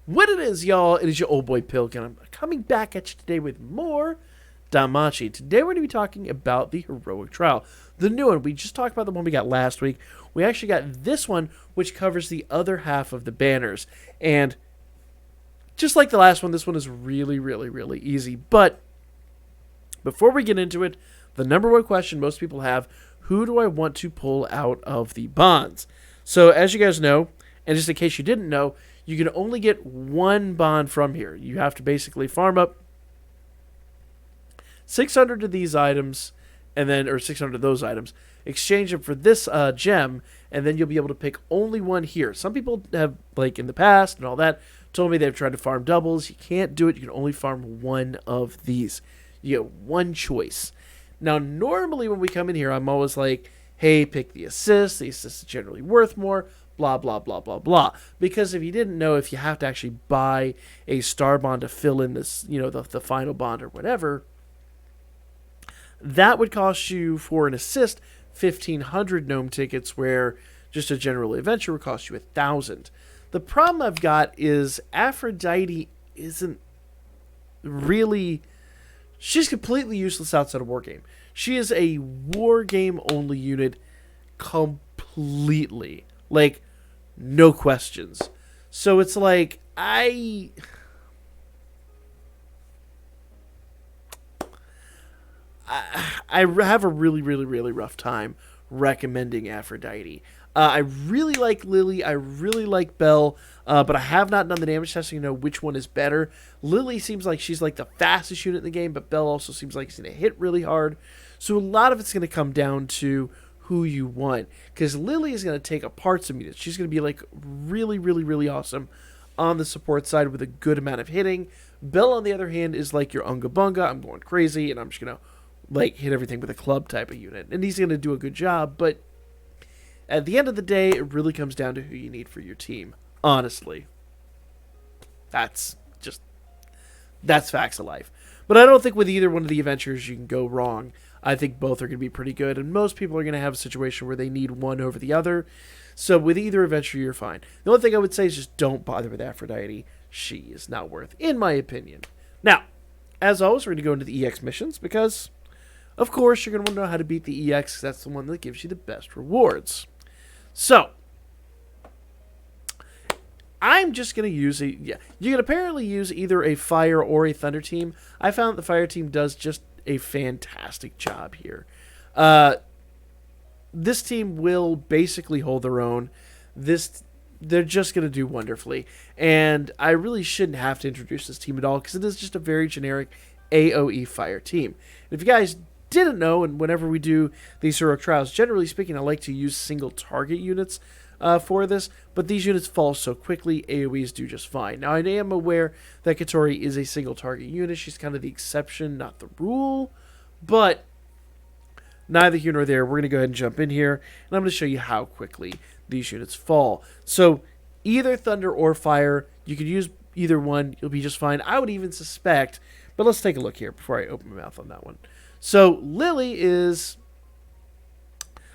What it is, y'all, it is your old boy Pilk, and I'm coming back at you today with more Danmachi. Today we're going to be talking about the Heroic Trial. The new one. We just talked about the one we got last week. We actually got this one, which covers the other half of the banners. And just like the last one, this one is really, really, really easy. But before we get into it, the number one question most people have, who do I want to pull out of the bonds? So as you guys know, and just in case you didn't know, you can only get one bond from here. You have to basically farm up 600 of these items, and then, or 600 of those items, exchange them for this gem, and then you'll be able to pick only one here. Some people have, like in the past and all that, told me they've tried to farm doubles. You can't do it. You can only farm one of these. You get one choice. Now, normally when we come in here, I'm always like, hey, pick the assist. The assist is generally worth more. Blah, blah, blah, blah, blah. Because if you didn't know, if you have to actually buy a star bond to fill in this, the final bond or whatever, that would cost you, for an assist, 1,500 gnome tickets, where just a general adventure would cost you 1,000. The problem I've got is Aphrodite isn't really... She's completely useless outside of Wargame. She is a Wargame only unit completely. Like, no questions. So it's like, I have a really, really, really rough time recommending Aphrodite. I really like Lily. I really like Belle. But I have not done the damage testing to know which one is better. Lily seems like she's like the fastest unit in the game, but Belle also seems like she's going to hit really hard. So a lot of it's going to come down to who you want. Because Lily is going to take apart some units. She's going to be like really, really, really awesome on the support side with a good amount of hitting. Belle, on the other hand, is like your Unga Bunga. I'm going crazy, and I'm just going to like hit everything with a club type of unit. And he's going to do a good job, but at the end of the day, it really comes down to who you need for your team. Honestly. That's facts of life. But I don't think with either one of the adventures you can go wrong. I think both are going to be pretty good, and most people are going to have a situation where they need one over the other. So with either adventure, you're fine. The only thing I would say is just don't bother with Aphrodite. She is not worth, in my opinion. Now, as always, we're going to go into the EX missions, because, of course, you're going to want to know how to beat the EX. That's the one that gives you the best rewards. So, I'm just going to use you can apparently use either a fire or a thunder team. I found that the fire team does just a fantastic job here. This team will basically hold their own. They're just going to do wonderfully. And I really shouldn't have to introduce this team at all, because it is just a very generic AoE fire team. And if you guys didn't know, and whenever we do these heroic trials, generally speaking, I like to use single target units for this, but these units fall so quickly, AoEs do just fine. Now, I am aware that Katori is a single target unit. She's kind of the exception, not the rule, but neither here nor there. We're going to go ahead and jump in here, and I'm going to show you how quickly these units fall. So, either thunder or fire, you could use either one, you'll be just fine. I would even suspect, but let's take a look here before I open my mouth on that one. So, Lily is...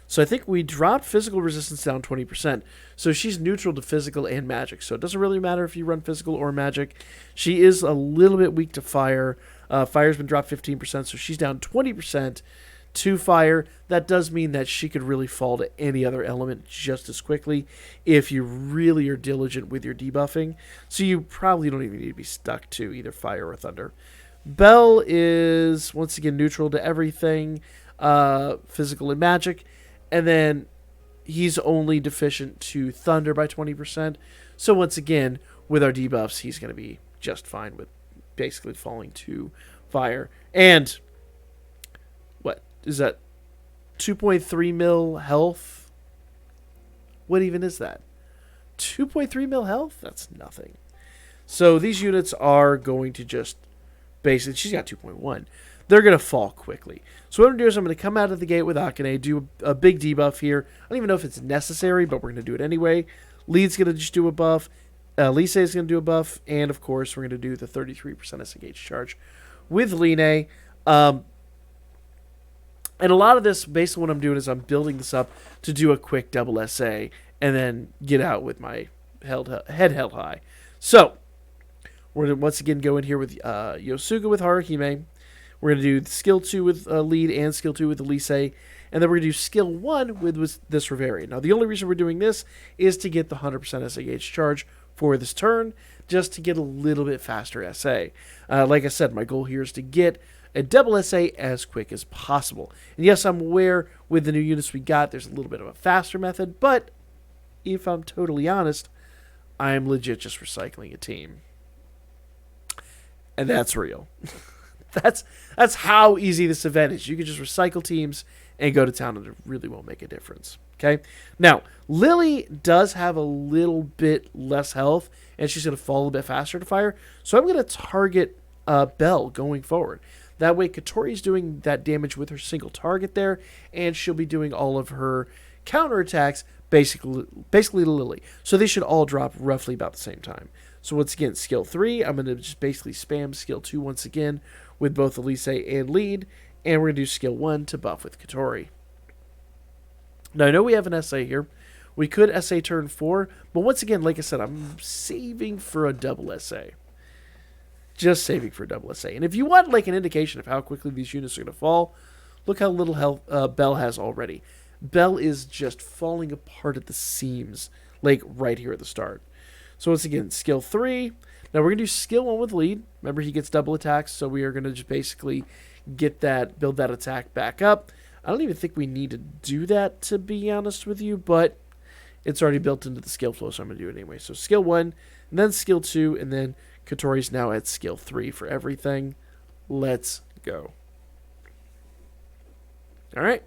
So I think we dropped physical resistance down 20%. So she's neutral to physical and magic. So it doesn't really matter if you run physical or magic. She is a little bit weak to fire. Fire's been dropped 15%, so she's down 20% to fire. That does mean that she could really fall to any other element just as quickly if you really are diligent with your debuffing. So you probably don't even need to be stuck to either fire or thunder. Belle is, once again, neutral to everything, physical and magic. And then he's only deficient to thunder by 20%. So once again, with our debuffs, he's going to be just fine with basically falling to fire. And what is that? 2.3 mil health? What even is that? 2.3 mil health? That's nothing. So these units are going to just basically, she's got 2.1. They're going to fall quickly. So what I'm going to do is I'm going to come out of the gate with Akane, do a big debuff here. I don't even know if it's necessary, but we're going to do it anyway. Lead's going to just do a buff. Lise is going to do a buff. And, of course, we're going to do the 33% SGH charge with Line. And a lot of this, basically what I'm doing is I'm building this up to do a quick double SA and then get out with my head held high. So, We're going to once again go in here with Yosuga with Haruhime. We're going to do skill 2 with lead and skill 2 with Elise. And then we're going to do skill 1 with this Revarian. Now, the only reason we're doing this is to get the 100% SA gauge charge for this turn, just to get a little bit faster SA. Like I said, my goal here is to get a double SA as quick as possible. And yes, I'm aware with the new units we got, there's a little bit of a faster method, but if I'm totally honest, I'm legit just recycling a team. And that's real. That's how easy this event is. You can just recycle teams and go to town, and it really won't make a difference. Okay? Now, Lily does have a little bit less health, and she's going to fall a bit faster to fire. So I'm going to target Belle going forward. That way, Katori's doing that damage with her single target there, and she'll be doing all of her counterattacks basically to Lily. So they should all drop roughly about the same time. So once again, skill 3, I'm going to just basically spam skill 2 once again with both Elise and lead, and we're going to do skill 1 to buff with Katori. Now, I know we have an SA here. We could SA turn 4, but once again, like I said, I'm saving for a double SA. Just saving for a double SA. And if you want like an indication of how quickly these units are going to fall, look how little health Belle has already. Belle is just falling apart at the seams, like right here at the start. So once again, skill 3. Now we're going to do skill 1 with lead. Remember, he gets double attacks, so we are going to just basically build that attack back up. I don't even think we need to do that, to be honest with you, but it's already built into the skill flow, so I'm going to do it anyway. So skill 1, and then skill 2, and then Katori's now at skill 3 for everything. Let's go. All right.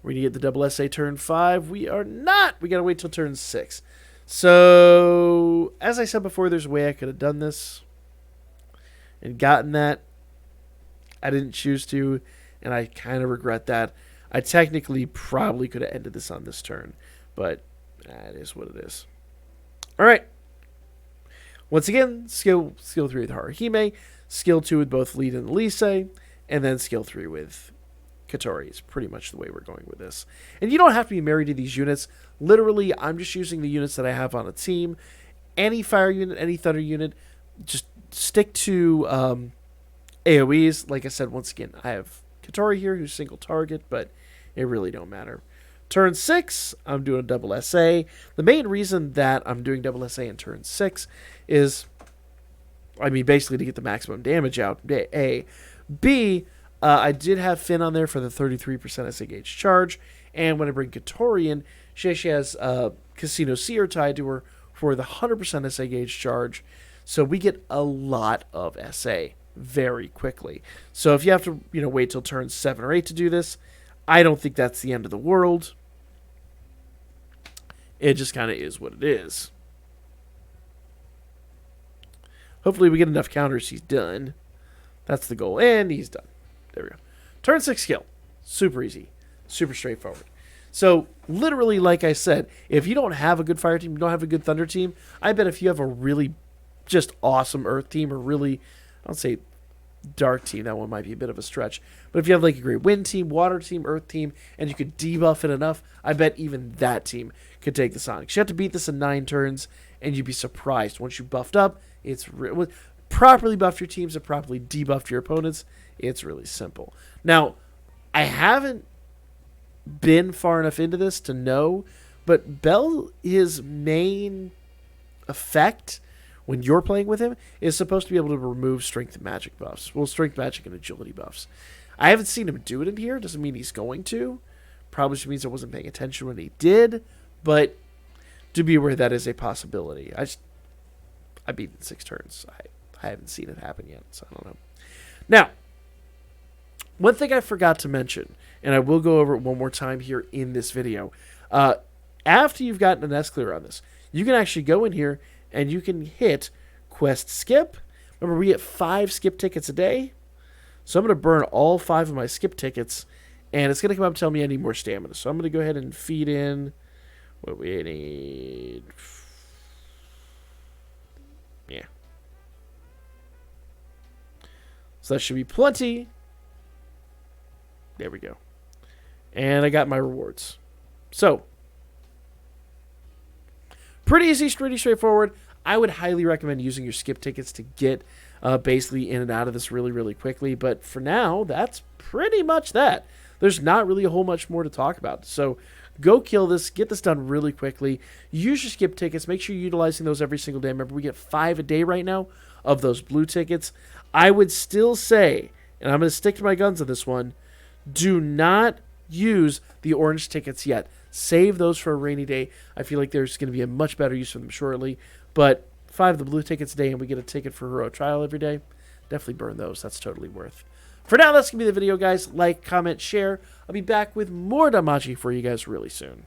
We're going to get the double SA turn 5. We are not. We got to wait till turn 6. So, as I said before, there's a way I could have done this and gotten that. I didn't choose to, and I kind of regret that. I technically probably could have ended this on this turn, but that is what it is. All right. Once again, skill 3 with Haruhime, skill 2 with both lead and Elise, and then skill 3 with Katori is pretty much the way we're going with this. And you don't have to be married to these units. Literally, I'm just using the units that I have on a team. Any fire unit, any thunder unit, just stick to AoEs. Like I said, once again, I have Katori here who's single target, but it really don't matter. Turn 6, I'm doing a double SA. The main reason that I'm doing double SA in turn 6 is, I mean, basically to get the maximum damage out, A. B, I did have Finn on there for the 33% SA gauge charge, and when I bring Katori in, she actually has Casino Seer tied to her for the 100% SA gauge charge, so we get a lot of SA very quickly. So if you have to, wait till turn 7 or 8 to do this, I don't think that's the end of the world. It just kind of is what it is. Hopefully we get enough counters, he's done. That's the goal, and he's done. There we go. Turn 6 skill. Super easy. Super straightforward. So, literally, like I said, if you don't have a good fire team, you don't have a good thunder team, I bet if you have a really just awesome earth team, or really, I don't say dark team, that one might be a bit of a stretch, but if you have like a great wind team, water team, earth team, and you could debuff it enough, I bet even that team could take the Sonics. You have to beat this in 9 turns, and you'd be surprised. Once you buffed up, it's properly buffed your teams and properly debuffed your opponents, it's really simple. Now, I haven't been far enough into this to know, but Belle, his main effect when you're playing with him is supposed to be able to remove strength and magic buffs. Well, strength, magic, and agility buffs. I haven't seen him do it in here. Doesn't mean he's going to. Probably just means I wasn't paying attention when he did, but do be aware that is a possibility. I beat in 6 turns. I haven't seen it happen yet, so I don't know. Now, one thing I forgot to mention, and I will go over it one more time here in this video. After you've gotten an S-Clear on this, you can actually go in here and you can hit Quest Skip. Remember, we get 5 skip tickets a day. So I'm going to burn all 5 of my skip tickets, and it's going to come up and tell me I need more stamina. So I'm going to go ahead and feed in what we need. Yeah. So that should be plenty. There we go. And I got my rewards. So, Pretty easy, pretty straightforward. I would highly recommend using your skip tickets to get basically in and out of this really, really quickly. But for now, that's pretty much that. There's not really a whole much more to talk about. So go kill this. Get this done really quickly. Use your skip tickets. Make sure you're utilizing those every single day. Remember, we get 5 a day right now of those blue tickets. I would still say, and I'm going to stick to my guns on this one, do not use the orange tickets yet. Save those for a rainy day. I feel like there's going to be a much better use for them shortly. But 5 of the blue tickets a day and we get a ticket for Hero Trial every day. Definitely burn those. That's totally worth. For now, that's going to be the video, guys. Like, comment, share. I'll be back with more Danmachi for you guys really soon.